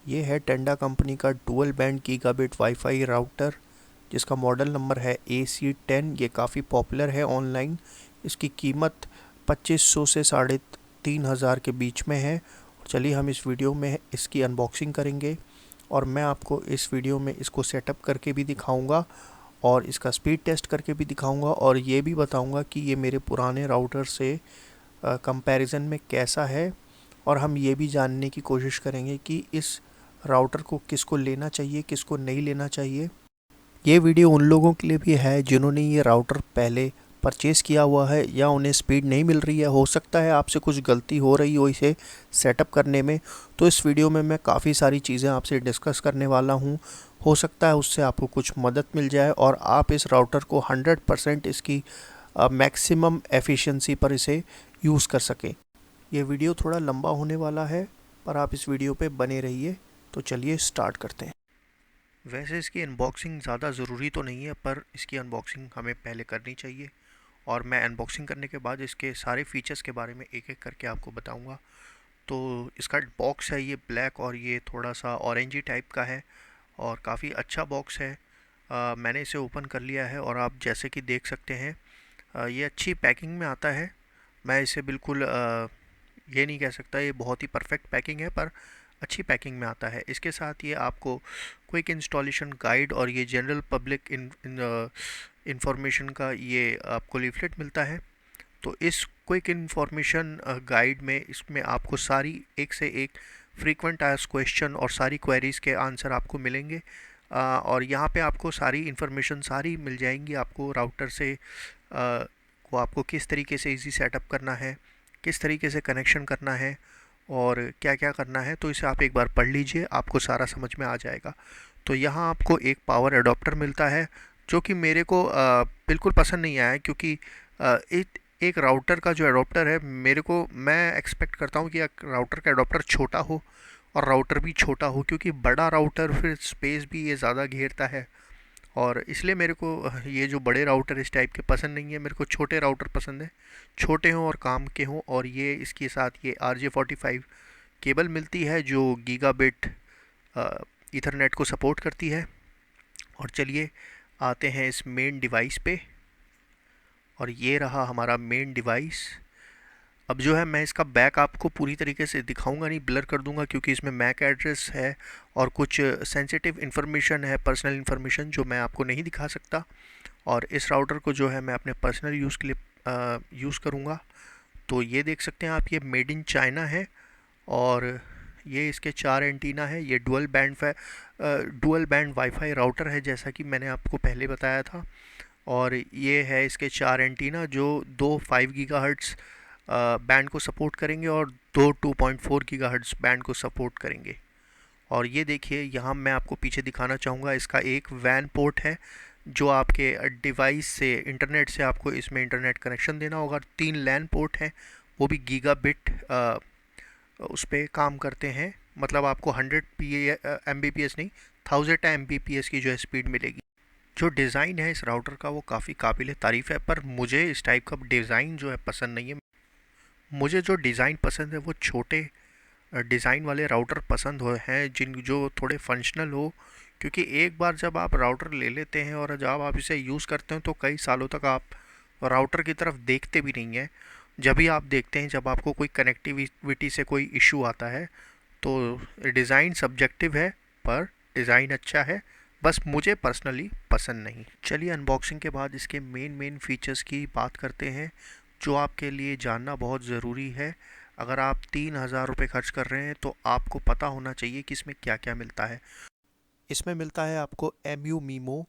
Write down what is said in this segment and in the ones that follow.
ये है टेंडा कंपनी का dual band gigabit wifi router, जिसका मॉडल नंबर है AC10। ये काफ़ी पॉपुलर है ऑनलाइन। इसकी कीमत 2500 से 3500 के बीच में है। चलिए हम इस वीडियो में इसकी अनबॉक्सिंग करेंगे और मैं आपको इस वीडियो में इसको सेटअप करके भी दिखाऊंगा और इसका स्पीड टेस्ट करके भी दिखाऊंगा और ये भी बताऊंगा कि ये मेरे पुराने राउटर से कंपैरिजन में कैसा है। और हम ये भी जानने की कोशिश करेंगे कि इस राउटर को किसको लेना चाहिए, किसको नहीं लेना चाहिए। ये वीडियो उन लोगों के लिए भी है जिन्होंने ये राउटर पहले परचेज़ किया हुआ है या उन्हें स्पीड नहीं मिल रही है। हो सकता है आपसे कुछ गलती हो रही हो इसे सेटअप करने में। तो इस वीडियो में मैं काफ़ी सारी चीज़ें आपसे डिस्कस करने वाला हूँ। हो सकता है उससे आपको कुछ मदद मिल जाए और आप इस राउटर को 100% इसकी मैक्सिमम एफिशिएंसी पर इसे यूज़ कर सकें। ये वीडियो थोड़ा लंबा होने वाला है, पर आप इस वीडियो पे बने रहिए। तो चलिए स्टार्ट करते हैं। वैसे इसकी अनबॉक्सिंग ज़्यादा ज़रूरी तो नहीं है, पर इसकी अनबॉक्सिंग हमें पहले करनी चाहिए और मैं अनबॉक्सिंग करने के बाद इसके सारे फीचर्स के बारे में एक एक करके आपको बताऊंगा। तो इसका बॉक्स है ये ब्लैक और ये थोड़ा सा ऑरेंजी टाइप का है और काफ़ी अच्छा बॉक्स है। मैंने इसे ओपन कर लिया है और आप जैसे कि देख सकते हैं ये अच्छी पैकिंग में आता है। मैं इसे बिल्कुल ये नहीं कह सकता ये बहुत ही परफेक्ट पैकिंग है, पर अच्छी पैकिंग में आता है। इसके साथ ये आपको क्विक इंस्टॉलेशन गाइड और ये जनरल पब्लिक इंफॉर्मेशन का ये आपको लीफलेट मिलता है। तो इस क्विक इंफॉर्मेशन गाइड में इसमें आपको सारी एक से एक फ्रीक्वेंट आस्क्ड क्वेश्चन और सारी क्वेरीज़ के आंसर आपको मिलेंगे। और यहाँ पे आपको सारी इन्फॉर्मेशन सारी मिल जाएंगी आपको राउटर से। को आपको किस तरीके से इजी सेटअप करना है, किस तरीके से कनेक्शन करना है और क्या क्या करना है। तो इसे आप एक बार पढ़ लीजिए, आपको सारा समझ में आ जाएगा। तो यहाँ आपको एक पावर एडोप्टर मिलता है जो कि मेरे को बिल्कुल पसंद नहीं आया, क्योंकि एक राउटर का जो एडोप्टर है, मेरे को मैं एक्सपेक्ट करता हूँ कि राउटर का एडोप्टर छोटा हो और राउटर भी छोटा हो, क्योंकि बड़ा राउटर फिर स्पेस भी ये ज़्यादा घेरता है और इसलिए मेरे को ये जो बड़े राउटर इस टाइप के पसंद नहीं है। मेरे को छोटे राउटर पसंद है, छोटे हों और काम के हों। और ये इसके साथ ये RJ45 केबल मिलती है जो गीगाबिट ईथरनेट को सपोर्ट करती है। और चलिए आते हैं इस मेन डिवाइस पे और ये रहा हमारा मेन डिवाइस। अब जो है मैं इसका बैक आपको पूरी तरीके से दिखाऊंगा नहीं, ब्लर कर दूंगा, क्योंकि इसमें मैक एड्रेस है और कुछ सेंसिटिव इन्फॉर्मेशन है, पर्सनल इन्फॉर्मेशन, जो मैं आपको नहीं दिखा सकता। और इस राउटर को जो है मैं अपने पर्सनल यूज़ के लिए यूज़ करूँगा। तो ये देख सकते हैं आप, ये मेड इन चाइना है और ये इसके 4 एंटीना है। ये डुअल बैंड वाईफाई राउटर है, जैसा कि मैंने आपको पहले बताया था। और ये है इसके 4 एंटीना जो दो 5 गीगाहर्ट्ज़ बैंड को सपोर्ट करेंगे और दो 2.4 गीगाहर्ट्ज़ बैंड को सपोर्ट करेंगे। और ये देखिए यहाँ मैं आपको पीछे दिखाना चाहूँगा, इसका एक वैन पोर्ट है जो आपके डिवाइस से इंटरनेट से आपको इसमें इंटरनेट कनेक्शन देना होगा। 3 लैन पोर्ट हैं, वो भी गीगाबिट उस पर काम करते हैं। मतलब आपको 100 Mbps नहीं, 1000 Mbps की जो है स्पीड मिलेगी। जो डिज़ाइन है इस राउटर का वो काफ़ी काबिल तारीफ़ है, पर मुझे इस टाइप का डिज़ाइन जो है पसंद नहीं है। मुझे जो डिज़ाइन पसंद है वो छोटे डिज़ाइन वाले राउटर पसंद हो हैं, जिन जो थोड़े फंक्शनल हो। क्योंकि एक बार जब आप राउटर ले लेते हैं और जब आप इसे यूज़ करते हैं तो कई सालों तक आप राउटर की तरफ देखते भी नहीं हैं। जब भी आप देखते हैं जब आपको कोई कनेक्टिविटी से कोई इशू आता है। तो डिज़ाइन सब्जेक्टिव है, पर डिज़ाइन अच्छा है, बस मुझे पर्सनली पसंद नहीं। चलिए अनबॉक्सिंग के बाद इसके मेन फीचर्स की बात करते हैं जो आपके लिए जानना बहुत ज़रूरी है। अगर आप 3000 रुपये खर्च कर रहे हैं तो आपको पता होना चाहिए कि इसमें क्या क्या मिलता है। इसमें मिलता है आपको MU मीमो,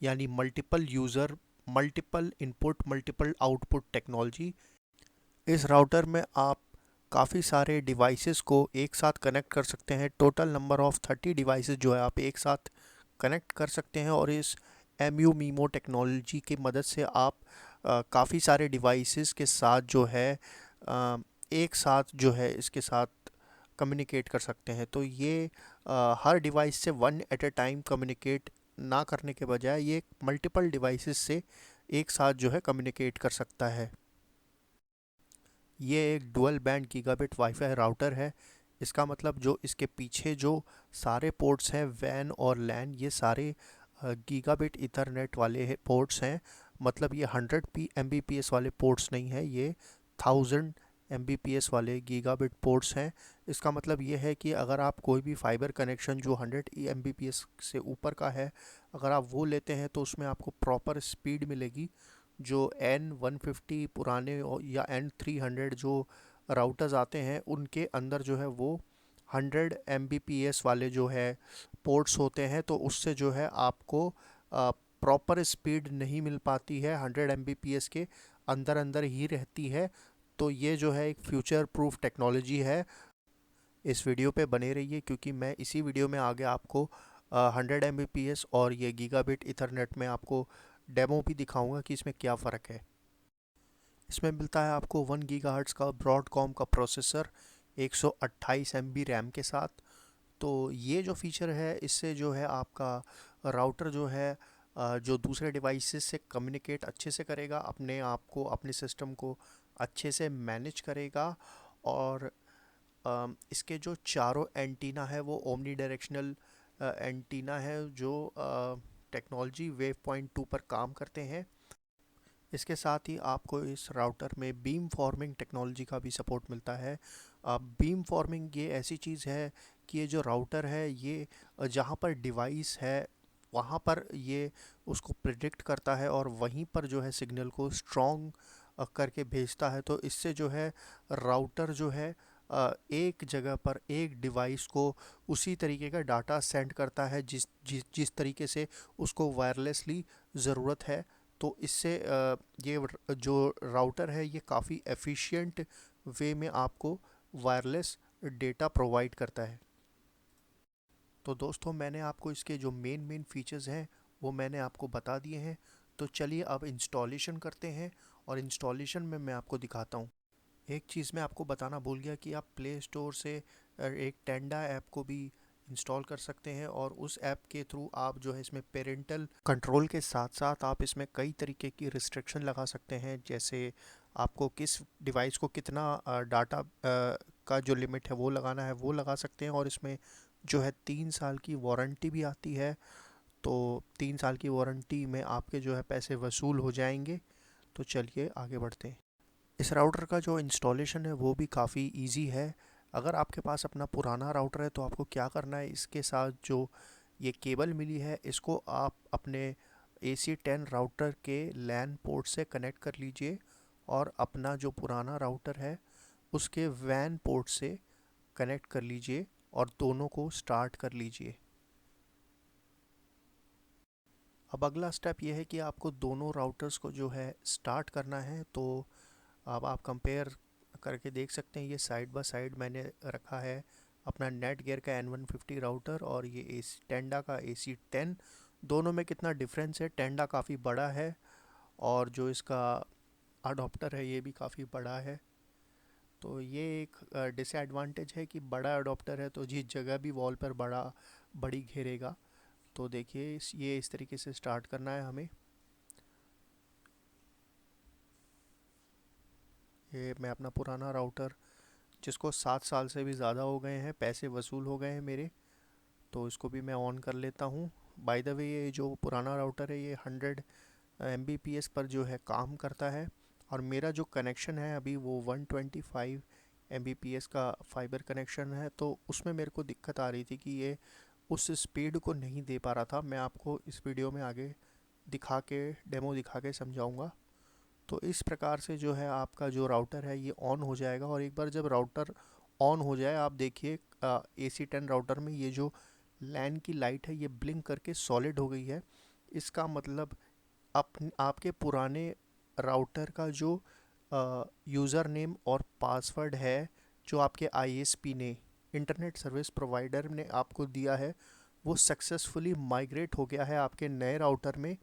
यानी multiple user multiple input multiple output technology. इस राउटर में आप काफ़ी सारे डिवाइसेस को एक साथ कनेक्ट कर सकते हैं। टोटल नंबर ऑफ़ 30 डिवाइसेस जो है आप एक साथ कनेक्ट कर सकते हैं। और इस MU मीमो टेक्नोलॉजी की मदद से आप काफ़ी सारे डिवाइसेस के साथ जो है एक साथ जो है इसके साथ कम्युनिकेट कर सकते हैं। तो ये हर डिवाइस से one at a time communicate ना करने के बजाय ये मल्टीपल डिवाइसेस से एक साथ जो है कम्युनिकेट कर सकता है। ये एक dual band gigabit wifi router है इसका मतलब जो इसके पीछे जो सारे पोर्ट्स हैं वैन और लैन, ये सारे गीगाबिट ईथरनेट वाले पोर्ट्स हैं। मतलब ये 100 Mbps वाले पोर्ट्स नहीं है, ये 1000 Mbps वाले गीगाबिट पोर्ट्स हैं। इसका मतलब ये है कि अगर आप कोई भी फाइबर कनेक्शन जो 100 Mbps से ऊपर का है, अगर आप वो लेते हैं तो उसमें आपको प्रॉपर स्पीड मिलेगी। जो N150 पुराने या N300 जो राउटर्स आते हैं उनके अंदर जो है वो 100 Mbps वाले जो है पोर्ट्स होते हैं, तो उससे जो है आपको प्रॉपर स्पीड नहीं मिल पाती है, 100 Mbps के अंदर अंदर ही रहती है। तो ये जो है एक फ्यूचर प्रूफ टेक्नोलॉजी है। इस वीडियो पे बने रहिए क्योंकि मैं इसी वीडियो में आगे आपको 100 Mbps और ये गीगाबिट ईथरनेट में आपको डेमो भी दिखाऊंगा कि इसमें क्या फ़र्क है। इसमें मिलता है आपको 1 GHz का ब्रॉडकॉम का प्रोसेसर 128 MB रैम के साथ। तो ये जो फीचर है इससे जो है आपका राउटर जो है जो दूसरे डिवाइसेस से कम्युनिकेट अच्छे से करेगा, अपने आप को, अपने सिस्टम को अच्छे से मैनेज करेगा। और इसके जो चारों एंटीना है वो ओमनी डायरेक्शनल एंटीना है जो टेक्नोलॉजी वेव पॉइंट 2 पर काम करते हैं। इसके साथ ही आपको इस राउटर में बीम फॉर्मिंग टेक्नोलॉजी का भी सपोर्ट मिलता है। बीम फॉर्मिंग ये ऐसी चीज़ है कि ये जो राउटर है ये जहाँ पर डिवाइस है वहाँ पर ये उसको प्रिडिक्ट करता है और वहीं पर जो है सिग्नल को स्ट्रॉन्ग करके भेजता है। तो इससे जो है राउटर जो है एक जगह पर एक डिवाइस को उसी तरीके का डाटा सेंड करता है जिस तरीके से उसको वायरलेसली ज़रूरत है। तो इससे ये जो राउटर है ये काफ़ी एफिशिएंट वे में आपको वायरलेस डेटा प्रोवाइड करता है। तो दोस्तों मैंने आपको इसके जो मेन फीचर्स हैं वो मैंने आपको बता दिए हैं। तो चलिए अब इंस्टॉलेशन करते हैं और इंस्टॉलेशन में मैं आपको दिखाता हूँ। एक चीज़ मैं आपको बताना भूल गया कि आप प्ले स्टोर से एक टेंडा ऐप को भी इंस्टॉल कर सकते हैं और उस ऐप के थ्रू आप जो है इसमें पेरेंटल कंट्रोल के साथ साथ आप इसमें कई तरीके की रिस्ट्रिक्शन लगा सकते हैं। जैसे आपको किस डिवाइस को कितना डाटा का जो लिमिट है वो लगाना है वो लगा सकते हैं। और इसमें जो है 3 साल की वारंटी भी आती है। तो 3 साल की वारंटी में आपके जो है पैसे वसूल हो जाएंगे। तो चलिए आगे बढ़ते हैं। इस राउटर का जो इंस्टॉलेशन है वो भी काफ़ी इजी है। अगर आपके पास अपना पुराना राउटर है तो आपको क्या करना है, इसके साथ जो ये केबल मिली है इसको आप अपने AC10 राउटर के लैन पोर्ट से कनेक्ट कर लीजिए और अपना जो पुराना राउटर है उसके वैन पोर्ट से कनेक्ट कर लीजिए और दोनों को स्टार्ट कर लीजिए। अब अगला स्टेप ये है कि आपको दोनों राउटर्स को जो है स्टार्ट करना है। तो अब आप कंपेयर करके देख सकते हैं, ये साइड बाय साइड मैंने रखा है अपना नेटगियर का N150 राउटर और ये टेंडा का AC10। दोनों में कितना डिफरेंस है, टेंडा काफ़ी बड़ा है और जो इसका अडोप्टर है ये भी काफ़ी बड़ा है। तो ये एक डिसएडवांटेज है कि बड़ा अडोप्टर है तो जिस जगह भी वॉल पर बड़ी घेरेगा। तो देखिए ये इस तरीके से स्टार्ट करना है हमें। ये मैं अपना पुराना राउटर जिसको 7 साल से भी ज़्यादा हो गए हैं, पैसे वसूल हो गए हैं मेरे, तो इसको भी मैं ऑन कर लेता हूँ। बाय द वे ये जो पुराना राउटर है ये 100 Mbps पर जो है काम करता है और मेरा जो कनेक्शन है अभी वो 125 Mbps का फाइबर कनेक्शन है। तो उसमें मेरे को दिक्कत आ रही थी कि ये उस स्पीड को नहीं दे पा रहा था। मैं आपको इस वीडियो में आगे डेमो दिखा के समझाऊँगा। तो इस प्रकार से जो है आपका जो राउटर है ये ऑन हो जाएगा और एक बार जब राउटर ऑन हो जाए आप देखिए AC10 राउटर में ये जो लैन की लाइट है ये ब्लिंक करके सॉलिड हो गई है। इसका मतलब आपके पुराने राउटर का जो यूज़र नेम और पासवर्ड है जो आपके ISP ने, इंटरनेट सर्विस प्रोवाइडर ने आपको दिया है, वो सक्सेसफुली माइग्रेट हो गया है आपके नए राउटर में।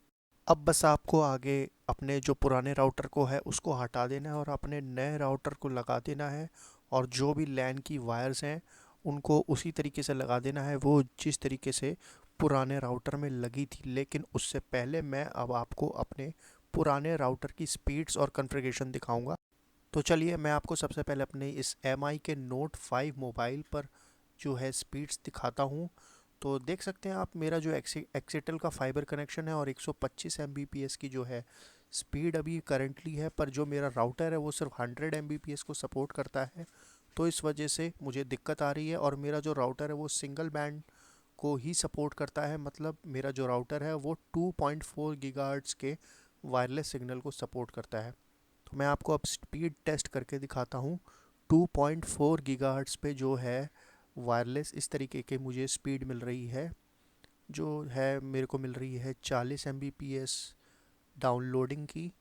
अब बस आपको आगे अपने जो पुराने राउटर को है उसको हटा देना है और अपने नए राउटर को लगा देना है और जो भी लैन की वायर्स हैं उनको उसी तरीके से लगा देना है वो जिस तरीके से पुराने राउटर में लगी थी। लेकिन उससे पहले मैं अब आपको अपने पुराने राउटर की स्पीड्स और कॉन्फ़िगरेशन दिखाऊंगा। तो चलिए मैं आपको सबसे पहले अपने इस MI के नोट 5 मोबाइल पर जो है स्पीड्स दिखाता हूँ। तो देख सकते हैं आप मेरा जो एक्सिटल का फाइबर कनेक्शन है और 125 Mbps की जो है स्पीड अभी करंटली है, पर जो मेरा राउटर है वो सिर्फ 100 Mbps को सपोर्ट करता है। तो इस वजह से मुझे दिक्कत आ रही है, और मेरा जो राउटर है वो सिंगल बैंड को ही सपोर्ट करता है। मतलब मेरा जो राउटर है वो 2.4 गीगाहर्ट्ज़ के वायरलेस सिग्नल को सपोर्ट करता है। तो मैं आपको अब स्पीड टेस्ट करके दिखाता हूँ। 2.4 गीगाहर्ट्ज़ पे जो है वायरलेस इस तरीके की मुझे स्पीड मिल रही है, जो है मेरे को मिल रही है 40 Mbps डाउनलोडिंग की,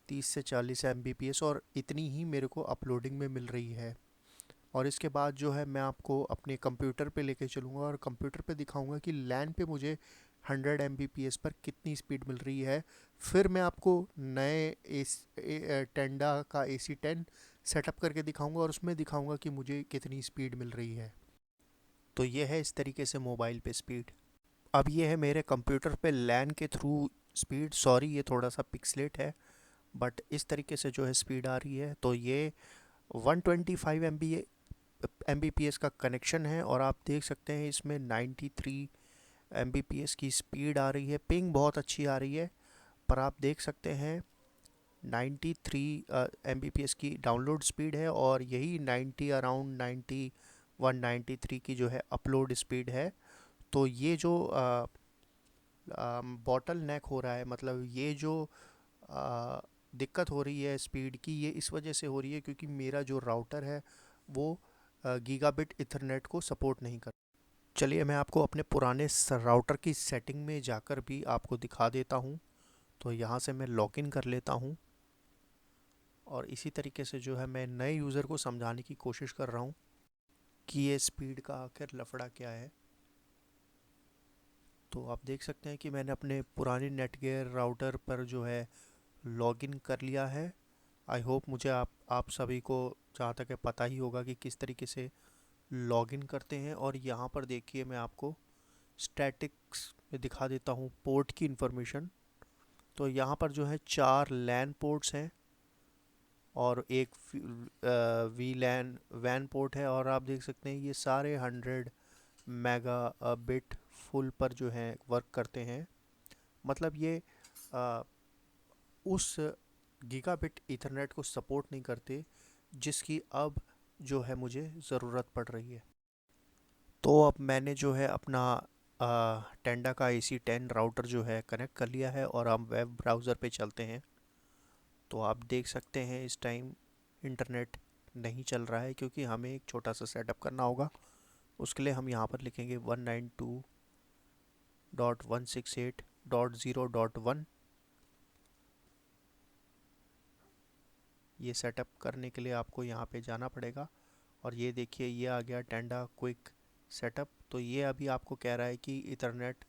30 से 40 Mbps, और इतनी ही मेरे को अपलोडिंग में मिल रही है। और इसके बाद जो है मैं आपको अपने कंप्यूटर पे लेके चलूँगा और कंप्यूटर पे दिखाऊंगा कि लैन पे मुझे 100 Mbps पर कितनी स्पीड मिल रही है। फिर मैं आपको नए टेंडा का AC10 सेटअप करके दिखाऊंगा और उसमें दिखाऊंगा कि मुझे कितनी स्पीड मिल रही है। तो ये है इस तरीके से मोबाइल पे स्पीड। अब ये है मेरे कंप्यूटर पे लैन के थ्रू स्पीड। सॉरी ये थोड़ा सा पिक्सलेट है, बट इस तरीके से जो है स्पीड आ रही है। तो ये 125 Mbps का कनेक्शन है, और आप देख सकते हैं इसमें 93 Mbps की स्पीड आ रही है। पिंग बहुत अच्छी आ रही है, पर आप देख सकते हैं 93 Mbps की डाउनलोड स्पीड है, और यही 90 अराउंड 91 93 की जो है अपलोड स्पीड है। तो ये जो बॉटल नेक हो रहा है, मतलब ये जो आ, दिक्कत हो रही है स्पीड की, ये इस वजह से हो रही है क्योंकि मेरा जो राउटर है वो गीगाबिट इथरनेट को सपोर्ट नहीं कर। चलिए मैं आपको अपने पुराने राउटर की सेटिंग में जाकर भी आपको दिखा देता हूँ। तो यहाँ से मैं लॉगिन कर लेता हूँ, और इसी तरीके से जो है मैं नए यूज़र को समझाने की कोशिश कर रहा हूँ कि ये स्पीड का आखिर लफड़ा क्या है। तो आप देख सकते हैं कि मैंने अपने पुराने नेटगियर राउटर पर जो है लॉगिन कर लिया है। आई होप मुझे आप सभी को जहाँ तक है पता ही होगा कि किस तरीके से लॉगिन करते हैं। और यहाँ पर देखिए मैं आपको स्टैटिक्स में दिखा देता हूँ पोर्ट की इन्फॉर्मेशन। तो यहाँ पर जो है 4 लैन पोर्ट्स हैं और एक वी लैन वैन पोर्ट है, और आप देख सकते हैं ये सारे 100 मेगा बिट फुल पर जो है वर्क करते हैं। मतलब ये आ, उस गीगाबिट ईथरनेट को सपोर्ट नहीं करते जिसकी अब जो है मुझे ज़रूरत पड़ रही है। तो अब मैंने जो है अपना टेंडा का AC10 राउटर जो है कनेक्ट कर लिया है, और हम वेब ब्राउज़र पे चलते हैं। तो आप देख सकते हैं इस टाइम इंटरनेट नहीं चल रहा है क्योंकि हमें एक छोटा सा सेटअप करना होगा। उसके लिए हम यहाँ पर लिखेंगे 192.168.0.1। ये सेटअप करने के लिए आपको यहाँ पे जाना पड़ेगा, और ये देखिए ये आ गया टेंडा क्विक सेटअप। तो ये अभी आपको कह रहा है कि इथरनेट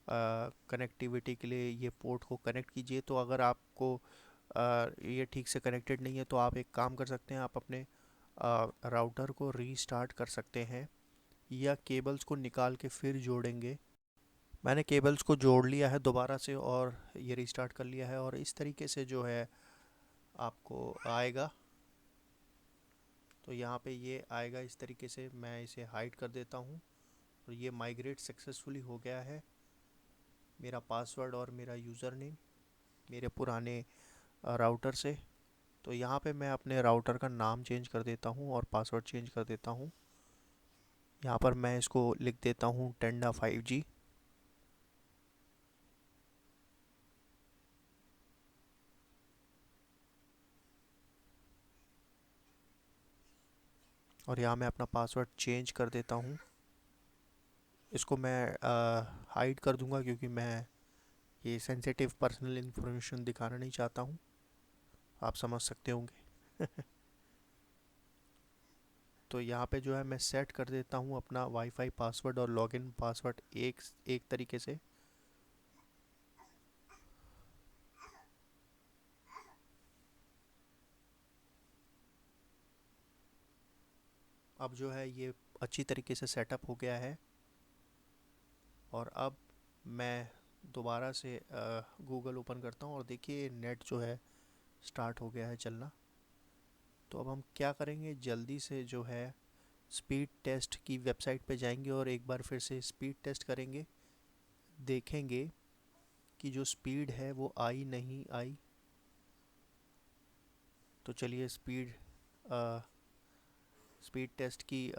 कनेक्टिविटी के लिए ये पोर्ट को कनेक्ट कीजिए। तो अगर आपको ये ठीक से कनेक्टेड नहीं है तो आप एक काम कर सकते हैं, आप अपने राउटर को रीस्टार्ट कर सकते हैं, या केबल्स को निकाल के फिर जोड़ेंगे। मैंने केबल्स को जोड़ लिया है दोबारा से और ये रीस्टार्ट कर लिया है, और इस तरीके से जो है आपको आएगा। तो यहाँ पे ये आएगा इस तरीके से। मैं इसे हाइड कर देता हूँ, और ये माइग्रेट सक्सेसफुली हो गया है। मेरा पासवर्ड और मेरा यूज़र नेम मेरे पुराने राउटर से। तो यहाँ पे मैं अपने राउटर का नाम चेंज कर देता हूँ और पासवर्ड चेंज कर देता हूँ। यहाँ पर मैं इसको लिख देता हूँ टेंडा 5G। और यहाँ मैं अपना पासवर्ड चेंज कर देता हूँ। इसको मैं हाइड कर दूँगा क्योंकि मैं ये सेंसिटिव पर्सनल इन्फॉर्मेशन दिखाना नहीं चाहता हूँ, आप समझ सकते होंगे। तो यहाँ पे जो है मैं सेट कर देता हूँ अपना वाईफाई पासवर्ड और लॉगिन पासवर्ड एक एक तरीके से। अब जो है ये अच्छी तरीके से सेटअप हो गया है, और अब मैं दोबारा से गूगल ओपन करता हूँ और देखिए नेट जो है स्टार्ट हो गया है चलना। तो अब हम क्या करेंगे, जल्दी से जो है स्पीड टेस्ट की वेबसाइट पे जाएंगे और एक बार फिर से स्पीड टेस्ट करेंगे। देखेंगे कि जो स्पीड है वो आई नहीं आई। तो चलिए स्पीड टेस्ट की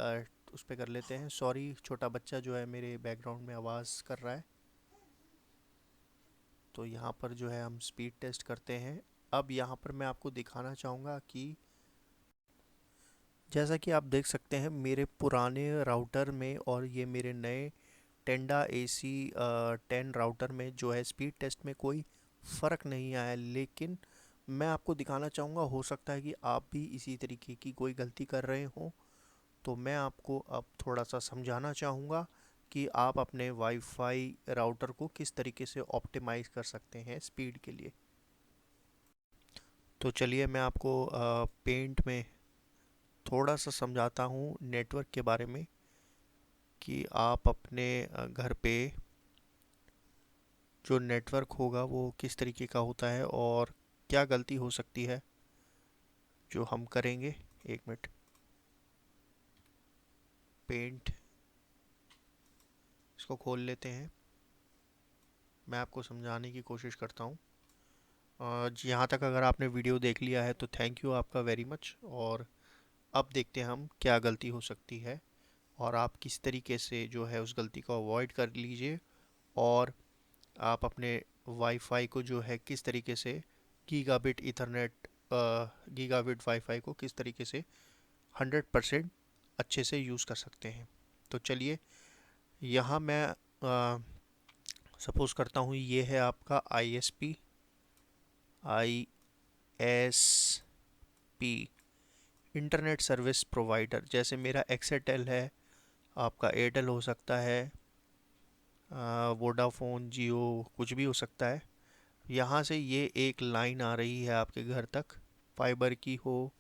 उस पर कर लेते हैं। सॉरी, छोटा बच्चा जो है मेरे बैकग्राउंड में आवाज़ कर रहा है। तो यहाँ पर जो है हम स्पीड टेस्ट करते हैं। अब यहाँ पर मैं आपको दिखाना चाहूँगा कि जैसा कि आप देख सकते हैं मेरे पुराने राउटर में और ये मेरे नए टेंडा AC 10 राउटर में जो है स्पीड टेस्ट में कोई फ़र्क नहीं आया। लेकिन मैं आपको दिखाना चाहूँगा, हो सकता है कि आप भी इसी तरीके की कोई गलती कर रहे हों। तो मैं आपको अब थोड़ा सा समझाना चाहूँगा कि आप अपने वाईफाई राउटर को किस तरीके से ऑप्टिमाइज़ कर सकते हैं स्पीड के लिए। तो चलिए मैं आपको पेंट में थोड़ा सा समझाता हूँ नेटवर्क के बारे में, कि आप अपने घर पे जो नेटवर्क होगा वो किस तरीके का होता है और क्या गलती हो सकती है जो हम करेंगे। एक मिनट, पेंट इसको खोल लेते हैं। मैं आपको समझाने की कोशिश करता हूँ। यहाँ तक अगर आपने वीडियो देख लिया है तो थैंक यू आपका वेरी मच। और अब देखते हैं हम क्या गलती हो सकती है और आप किस तरीके से जो है उस गलती को अवॉइड कर लीजिए। और आप अपने वाईफाई को जो है किस तरीके से गीगाबिट ईथरनेट गीगाबिट वाईफाई को किस तरीके से 100% अच्छे से यूज़ कर सकते हैं। तो चलिए, यहाँ मैं सपोज़ करता हूँ ये है आपका ISP इंटरनेट सर्विस प्रोवाइडर। जैसे मेरा एक्सेटेल है, आपका एयरटेल हो सकता है, वोडाफोन, जियो, कुछ भी हो सकता है। यहाँ से ये एक लाइन आ रही है आपके घर तक, फाइबर की हो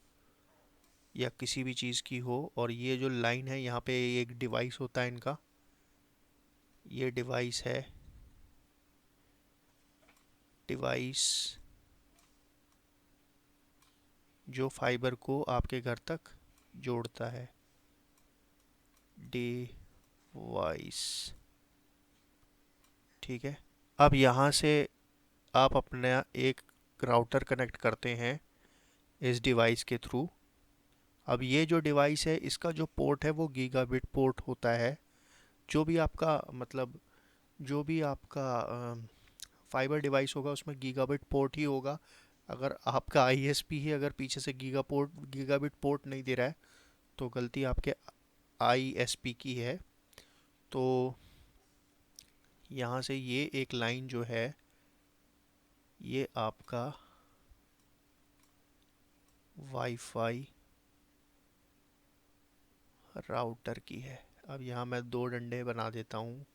या किसी भी चीज़ की हो। और ये जो लाइन है यहाँ पे एक डिवाइस होता है इनका, ये डिवाइस है, डिवाइस जो फाइबर को आपके घर तक जोड़ता है, डिवाइस। ठीक है। अब यहाँ से आप अपना एक राउटर कनेक्ट करते हैं इस डिवाइस के थ्रू। अब ये जो डिवाइस है इसका जो पोर्ट है वो गीगाबिट पोर्ट होता है। जो भी आपका मतलब जो भी आपका फाइबर डिवाइस होगा उसमें गीगाबिट पोर्ट ही होगा। अगर आपका ISP ही अगर पीछे से गीगाबिट पोर्ट नहीं दे रहा है तो गलती आपके ISP की है। तो यहाँ से ये एक लाइन जो है ये आपका वाईफाई राउटर की है। अब यहाँ मैं दो डंडे बना देता हूँ,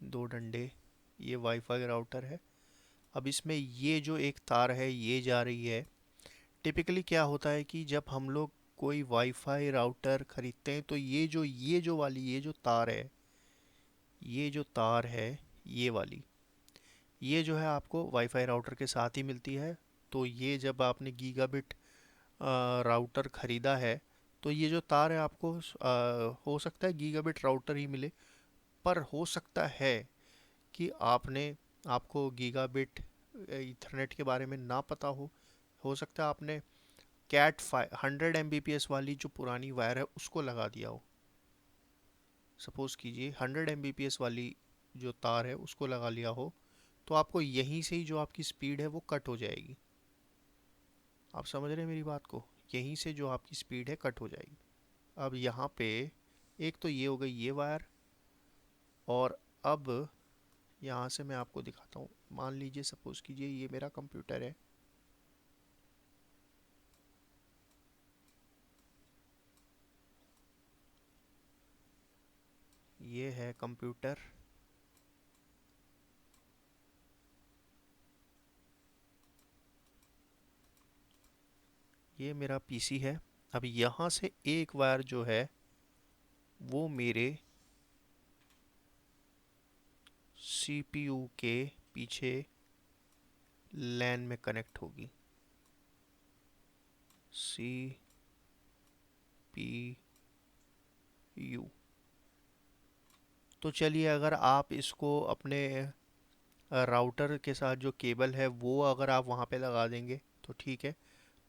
दो डंडे। ये वाईफाई राउटर है। अब इसमें ये जो एक तार है ये जा रही है। टिपिकली क्या होता है कि जब हम लोग कोई वाईफाई राउटर ख़रीदते हैं तो ये जो तार है, ये जो तार है ये वाली, ये जो है आपको वाईफाई राउटर के साथ ही मिलती है। तो ये जब आपने गीगाबिट राउटर ख़रीदा है तो ये जो तार है आपको हो सकता है गीगाबिट राउटर ही मिले, पर हो सकता है कि आपको गीगाबिट ईथरनेट के बारे में ना पता हो सकता है आपने 100 Mbps वाली जो पुरानी वायर है उसको लगा दिया हो। सपोज़ कीजिए 100 Mbps वाली जो तार है उसको लगा लिया हो, तो आपको यहीं से ही जो आपकी स्पीड है वो कट हो जाएगी। आप समझ रहे हैं मेरी बात को? यहीं से जो आपकी स्पीड है कट हो जाएगी। अब यहाँ पे एक तो ये हो गई ये वायर। और अब यहाँ से मैं आपको दिखाता हूँ। मान लीजिए सपोज़ कीजिए ये मेरा कंप्यूटर है, ये है कंप्यूटर, ये मेरा PC है। अब यहाँ से एक वायर जो है वो मेरे CPU के पीछे LAN में कनेक्ट होगी। CPU। तो चलिए, अगर आप इसको अपने राउटर के साथ जो केबल है वो अगर आप वहाँ पे लगा देंगे तो ठीक है।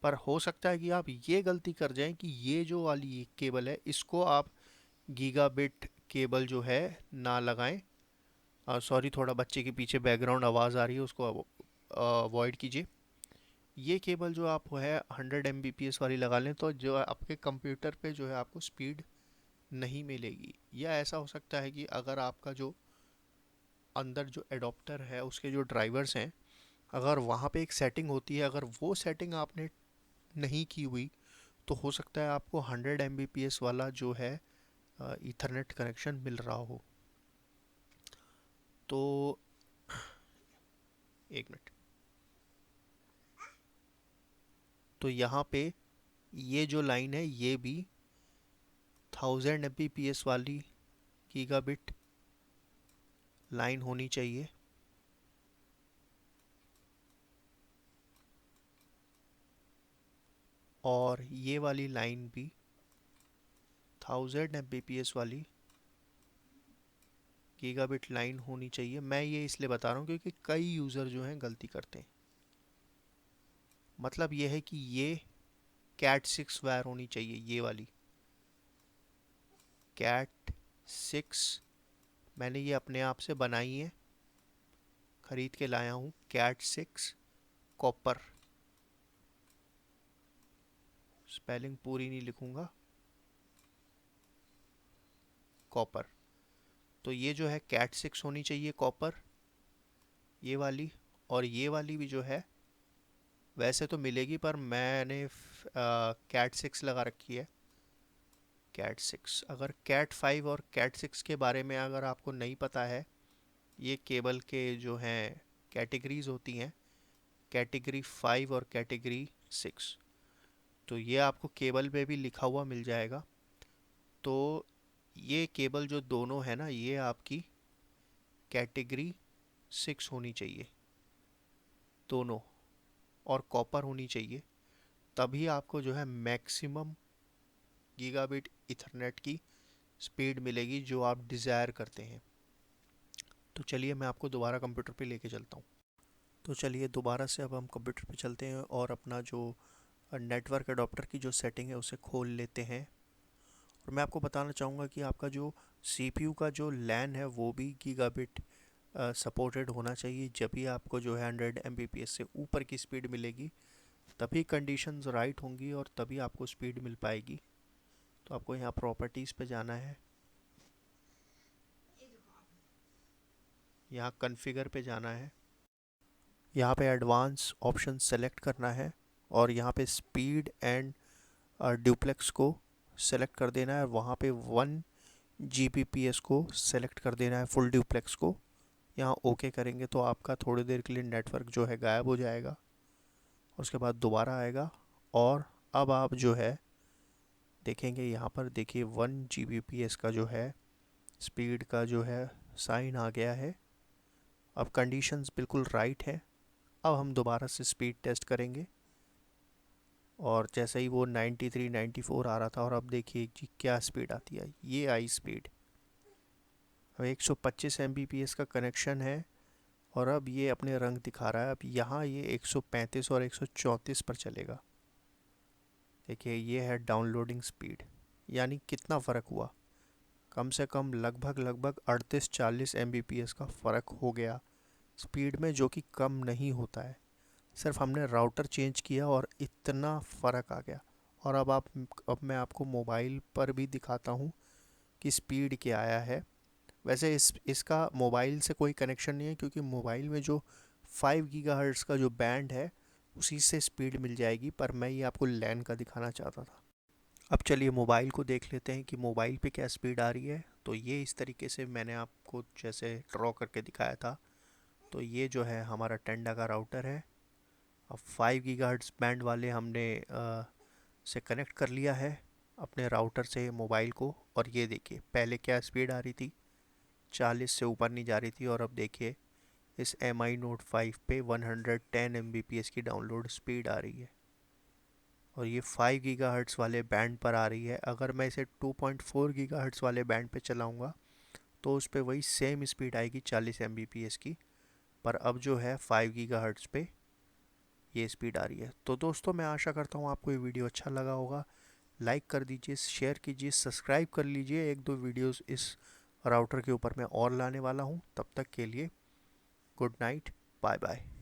पर हो सकता है कि आप ये गलती कर जाएं कि ये जो वाली केबल है इसको आप गीगाबिट केबल जो है ना लगाएं। सॉरी, थोड़ा बच्चे के पीछे बैकग्राउंड आवाज़ आ रही है, उसको अवॉइड कीजिए। ये केबल जो आप है 100 Mbps वाली लगा लें तो जो आपके कंप्यूटर पे जो है आपको स्पीड नहीं मिलेगी। या ऐसा हो सकता है कि अगर आपका जो अंदर जो एडोप्टर है उसके जो ड्राइवर्स हैं, अगर वहाँ पे एक सेटिंग होती है, अगर वो सेटिंग आपने नहीं की हुई तो हो सकता है आपको 100 Mbps वाला जो है ईथरनेट कनेक्शन मिल रहा हो। तो एक मिनट। तो यहाँ पे ये जो लाइन है ये भी 1000 Mbps वाली गीगाबिट लाइन होनी चाहिए। और ये वाली लाइन भी 1000 Mbps वाली गीगाबिट लाइन होनी चाहिए। मैं ये इसलिए बता रहा हूँ क्योंकि कई यूज़र जो हैं गलती करते हैं। मतलब ये है कि ये कैट 6 वायर होनी चाहिए, ये वाली कैट 6। मैंने ये अपने आप से बनाई है, ख़रीद के लाया हूँ। कैट 6 कॉपर, स्पेलिंग पूरी नहीं लिखूँगा, कॉपर। तो ये जो है कैट 6 होनी चाहिए कॉपर, ये वाली। और ये वाली भी जो है वैसे तो मिलेगी पर मैंने कैट 6 लगा रखी है। कैट 6। अगर कैट 5 और कैट 6 के बारे में अगर आपको नहीं पता है, ये केबल के जो हैं कैटेगरीज होती हैं, कैटेगरी 5 और कैटेगरी 6। तो ये आपको केबल पे भी लिखा हुआ मिल जाएगा। तो ये केबल जो दोनों है ना, ये आपकी कैटेगरी 6 होनी चाहिए दोनों, और कॉपर होनी चाहिए। तभी आपको जो है मैक्सिमम गीगाबिट इथरनेट की स्पीड मिलेगी जो आप डिज़ायर करते हैं। तो चलिए, मैं आपको दोबारा कंप्यूटर पे लेके चलता हूँ। तो चलिए, दोबारा से अब हम कंप्यूटर पे चलते हैं और अपना जो नेटवर्क अडॉप्टर की जो सेटिंग है उसे खोल लेते हैं। और मैं आपको बताना चाहूँगा कि आपका जो सीपीयू का जो लैन है वो भी गीगाबिट सपोर्टेड होना चाहिए। जब भी आपको जो है 100 Mbps से ऊपर की स्पीड मिलेगी तभी कंडीशंस राइट होंगी और तभी आपको स्पीड मिल पाएगी। तो आपको यहाँ प्रॉपर्टीज़ पे जाना है, यहाँ कॉन्फ़िगर पे जाना है, यहाँ पे एडवांस ऑप्शन सेलेक्ट करना है और यहाँ पे स्पीड एंड ड्यूप्लेक्स को सेलेक्ट कर देना है। वहाँ पे 1 Gbps को सेलेक्ट कर देना है, फुल ड्यूप्लेक्स को। यहाँ ओके करेंगे तो आपका थोड़ी देर के लिए नेटवर्क जो है गायब हो जाएगा और उसके बाद दोबारा आएगा। और अब आप जो है देखेंगे, यहाँ पर देखिए 1 Gbps का जो है स्पीड का जो है साइन आ गया है। अब कंडीशंस बिल्कुल राइट है। अब हम दोबारा से स्पीड टेस्ट करेंगे और जैसे ही वो 93 94 आ रहा था, और अब देखिए जी क्या स्पीड आती है, ये आई स्पीड। अब 125 Mbps का कनेक्शन है और अब ये अपने रंग दिखा रहा है। अब यहाँ ये 135 और 134 पर चलेगा। देखिए ये है डाउनलोडिंग स्पीड, यानी कितना फ़र्क हुआ। कम से कम लगभग 38-40 Mbps का फ़र्क हो गया स्पीड में, जो कि कम नहीं होता है। सिर्फ हमने राउटर चेंज किया और इतना फ़र्क आ गया। और अब मैं आपको मोबाइल पर भी दिखाता हूँ कि स्पीड क्या आया है। वैसे इसका मोबाइल से कोई कनेक्शन नहीं है क्योंकि मोबाइल में जो 5 गीगाहर्ट्ज़ का जो बैंड है उसी से स्पीड मिल जाएगी, पर मैं ये आपको लैन का दिखाना चाहता था। अब चलिए मोबाइल को देख लेते हैं कि मोबाइल पे क्या स्पीड आ रही है। तो ये इस तरीके से मैंने आपको जैसे ड्रॉ करके दिखाया था। तो ये जो है हमारा टेंडा का राउटर है। अब 5 गीगाहर्ट्ज़ बैंड वाले हमने से कनेक्ट कर लिया है अपने राउटर से मोबाइल को। और ये देखिए पहले क्या स्पीड आ रही थी, 40 से ऊपर नहीं जा रही थी, और अब देखिए इस MI Note 5 पे 110 Mbps की डाउनलोड स्पीड आ रही है। और ये 5 गीगाहर्ट्ज़ वाले बैंड पर आ रही है। अगर मैं इसे 2.4 गीगाहर्ट्ज़ वाले बैंड पे चलाऊँगा तो उस पे वही सेम स्पीड आएगी 40 एमबीपीएस की, पर अब जो है 5 गीगाहर्ट्ज़ पे ये स्पीड आ रही है। तो दोस्तों मैं आशा करता हूँ आपको ये वीडियो अच्छा लगा होगा। लाइक कर दीजिए, शेयर कीजिए, सब्सक्राइब कर लीजिए। एक दो वीडियोस इस राउटर के ऊपर मैं और लाने वाला हूँ। तब तक के लिए गुड नाइट, बाय बाय।